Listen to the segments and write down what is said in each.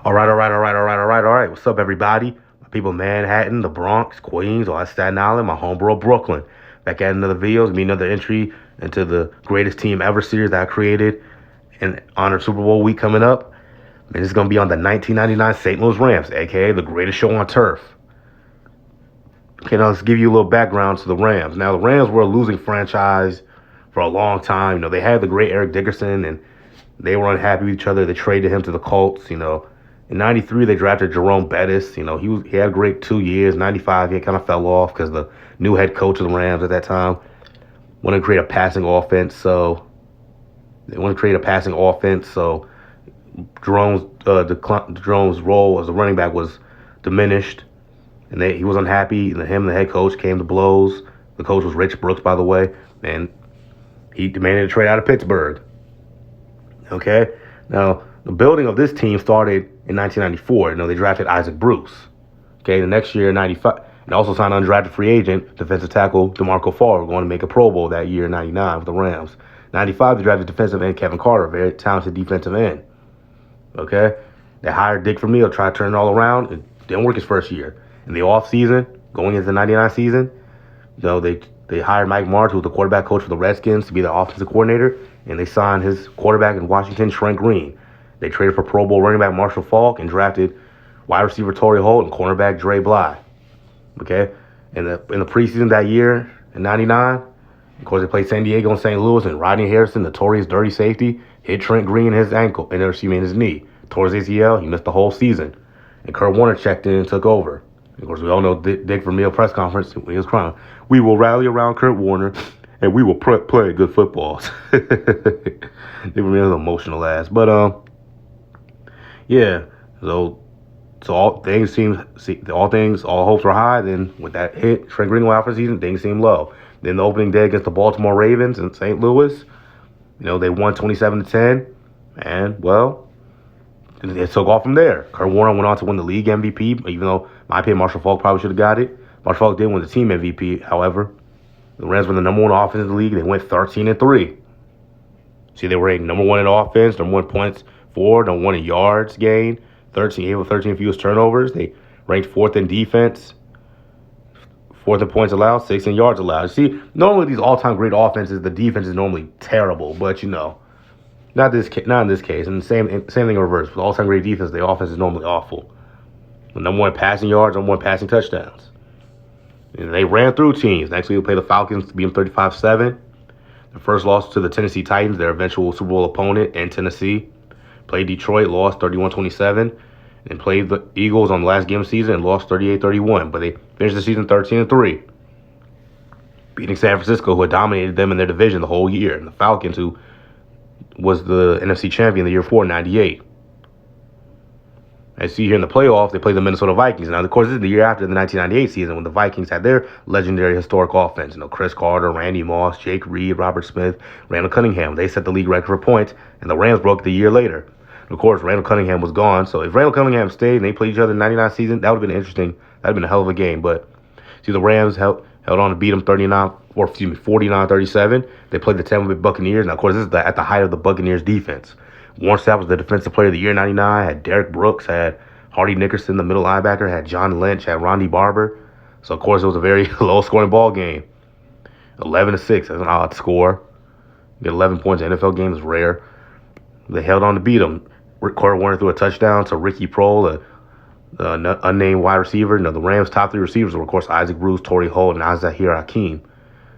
All right. What's up, everybody? My people, Manhattan, the Bronx, Queens, or Staten Island, my homeboro, Brooklyn. Back at another video. It's gonna be another entry into the greatest team ever series that I created in honor of Super Bowl week coming up. And it's gonna be on the 1999 St. Louis Rams, aka the greatest show on turf. Okay, now let's give you a little background to the Rams. Now, the Rams were a losing franchise for a long time. They had the great Eric Dickerson, and they were unhappy with each other. They traded him to the Colts. In '93 they drafted Jerome Bettis. He had a great 2 years. '95 he kind of fell off because the new head coach of the Rams at that time wanted to create a passing offense. So Jerome's role as a running back was diminished, and he was unhappy. And him and the head coach came to blows. The coach was Rich Brooks, by the way, and he demanded a trade out of Pittsburgh. Okay, now the building of this team started in 1994. They drafted Isaac Bruce. Okay, the next year, '95, and also signed undrafted free agent defensive tackle DeMarco Farr, going to make a Pro Bowl that year in '99 with the Rams. '95, they drafted defensive end Kevin Carter, very talented defensive end. Okay, they hired Dick Vermeil, tried to turn it all around. It didn't work his first year. In the off season, going into the '99 season, they hired Mike Martz, who was the quarterback coach for the Redskins, to be the offensive coordinator, and they signed his quarterback in Washington, Trent Green. They traded for Pro Bowl running back Marshall Faulk and drafted wide receiver Torrey Holt and cornerback Dre Bly. Okay, in the preseason that year in '99, of course they played San Diego and St. Louis, and Rodney Harrison, notorious dirty safety, hit Trent Green in his his knee, tore his ACL. He missed the whole season, and Kurt Warner checked in and took over. Of course, we all know Dick Vermeil press conference when he was crying. We will rally around Kurt Warner, and we will play good football. Dick Vermeil's emotional ass, but yeah. So all hopes were high. Then with that hit, Trent Green out for the season, things seemed low. Then the opening day against the Baltimore Ravens in St. Louis, they won 27-10, and well, it took off from there. Kurt Warner went on to win the league MVP, even though, in my opinion, Marshall Faulk probably should have got it. Marshall Faulk did win the team MVP. However, the Rams were the number one offense in the league. They went 13-3. See, they were ranked number one in offense, number one points for, number one in yards gained, 13 fewest turnovers. They ranked fourth in defense, fourth in points allowed, sixth in yards allowed. See, normally these all-time great offenses, the defense is normally terrible, but not in this case. And the same thing in reverse. With all-time great defense, the offense is normally awful. The number one passing yards, number one passing touchdowns. And they ran through teams. Next week, we play the Falcons to beat them 35-7. The first loss to the Tennessee Titans, their eventual Super Bowl opponent in Tennessee. Played Detroit, lost 31-27. And played the Eagles on the last game of the season and lost 38-31. But they finished the season 13-3. Beating San Francisco, who had dominated them in their division the whole year. And the Falcons, who was the NFC champion the year before, 98. As you see here in the playoffs, they played the Minnesota Vikings. Now, of course, this is the year after the 1998 season when the Vikings had their legendary historic offense. Chris Carter, Randy Moss, Jake Reed, Robert Smith, Randall Cunningham. They set the league record for points, and the Rams broke the year later. Of course, Randall Cunningham was gone. So if Randall Cunningham stayed and they played each other in the 99 season, that would have been interesting. That would have been a hell of a game. But see, the Rams held on to beat them 49-37. They played the Tampa Bay Buccaneers. Now, of course, this is at the height of the Buccaneers defense. Warren Sapp was the defensive player of the year in '99. Had Derek Brooks, had Hardy Nickerson, the middle linebacker, had John Lynch, had Rondy Barber. So, of course, it was a very low-scoring ball game. 11-6, that's an odd score. Get 11 points in NFL games is rare. They held on to beat them. Kurt Warner threw a touchdown to Ricky Prohl, an unnamed wide receiver. The Rams' top three receivers were, of course, Isaac Bruce, Torrey Holt, and Azahir Hakeem.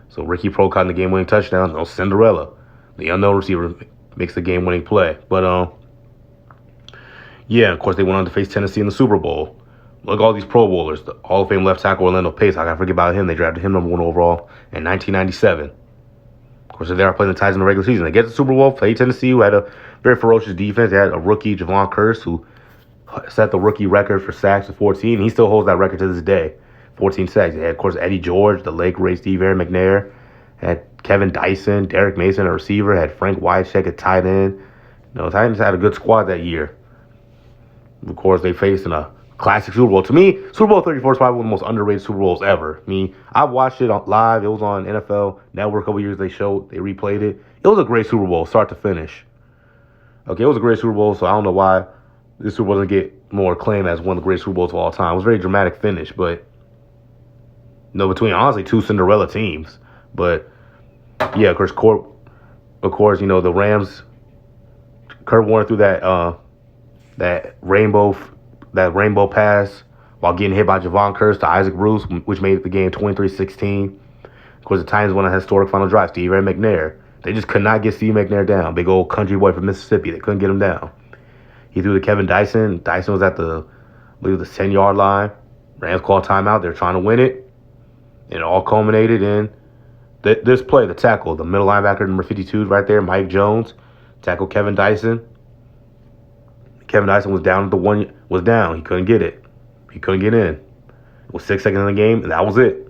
So Ricky Prohl caught in the game-winning touchdown. Cinderella, the unknown receiver, makes the game-winning play. But, yeah, of course, they went on to face Tennessee in the Super Bowl. Look at all these Pro Bowlers. The Hall of Fame left tackle Orlando Pace, I got to forget about him. They drafted him number one overall in 1997. Of course, they are playing the Titans in the regular season. They get to the Super Bowl, play Tennessee, who had a very ferocious defense. They had a rookie, Javon Curse, who set the rookie record for sacks at 14. He still holds that record to this day, 14 sacks. They had, of course, Eddie George, the late great Steve Aaron McNair. Had Kevin Dyson, Derek Mason, a receiver. Had Frank Wycheck, a tight end. Titans had a good squad that year. Of course, they faced in a classic Super Bowl. To me, Super Bowl 34 is probably one of the most underrated Super Bowls ever. I've watched it live. It was on NFL Network a couple years. They replayed it. It was a great Super Bowl, start to finish. Okay, it was a great Super Bowl, so I don't know why this Super Bowl doesn't get more acclaim as one of the greatest Super Bowls of all time. It was a very dramatic finish, but between honestly two Cinderella teams. But yeah, of course, the Rams. Kurt Warner threw that rainbow pass while getting hit by Javon Curse to Isaac Bruce, which made the game 23-16. Of course, the Titans won a historic final drive. Steve Ray McNair. They just could not get Steve McNair down. Big old country boy from Mississippi. They couldn't get him down. He threw to Kevin Dyson. Dyson was at the 10-yard line. Rams called timeout. They're trying to win it. And it all culminated in this play, the tackle. The middle linebacker, number 52, right there, Mike Jones, tackled Kevin Dyson. Kevin Dyson was down at was down. He couldn't get it. He couldn't get in. It was 6 seconds in the game, and that was it.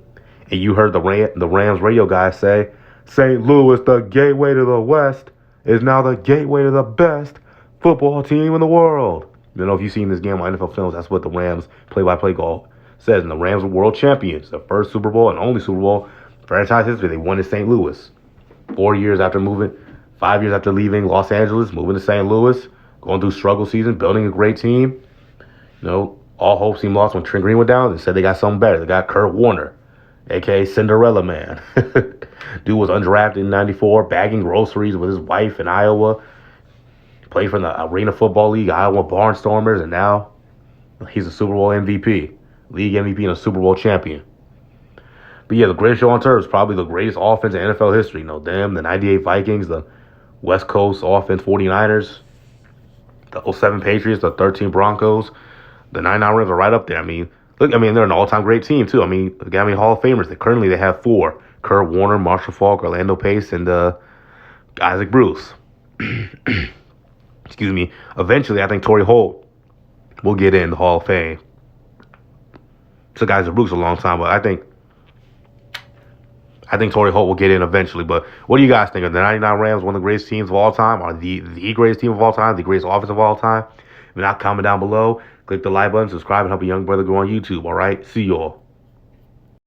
And you heard the Rams radio guy say, St. Louis, the gateway to the West, is now the gateway to the best football team in the world. I don't know if you've seen this game on NFL Films. That's what the Rams play-by-play call says. And the Rams were world champions. The first Super Bowl and only Super Bowl franchise history. They won in St. Louis. 4 years after moving, 5 years after leaving Los Angeles, moving to St. Louis, going through struggle season, building a great team. All hope seemed lost when Trent Green went down. They said they got something better. They got Kurt Warner, a.k.a. Cinderella Man. Dude was undrafted in 94, bagging groceries with his wife in Iowa. Played for the Arena Football League, Iowa Barnstormers, and now he's a Super Bowl MVP. League MVP and a Super Bowl champion. But yeah, the greatest show on turf is probably the greatest offense in NFL history. The 98 Vikings, the West Coast offense 49ers, the 07 Patriots, the 13 Broncos, the 99 Rams are right up there. They're an all-time great team, too. Hall of Famers. Currently, they have 4. Kurt Warner, Marshall Faulk, Orlando Pace, and Isaac Bruce. Excuse me. Eventually, I think Torrey Holt will get in the Hall of Fame. Took Isaac Bruce a long time, but I think Torrey Holt will get in eventually. But what do you guys think? Are the 99 Rams one of the greatest teams of all time? Are the greatest team of all time? The greatest offense of all time? If you're not, comment down below. Click the like button, subscribe, and help a young brother grow on YouTube. All right? See you all.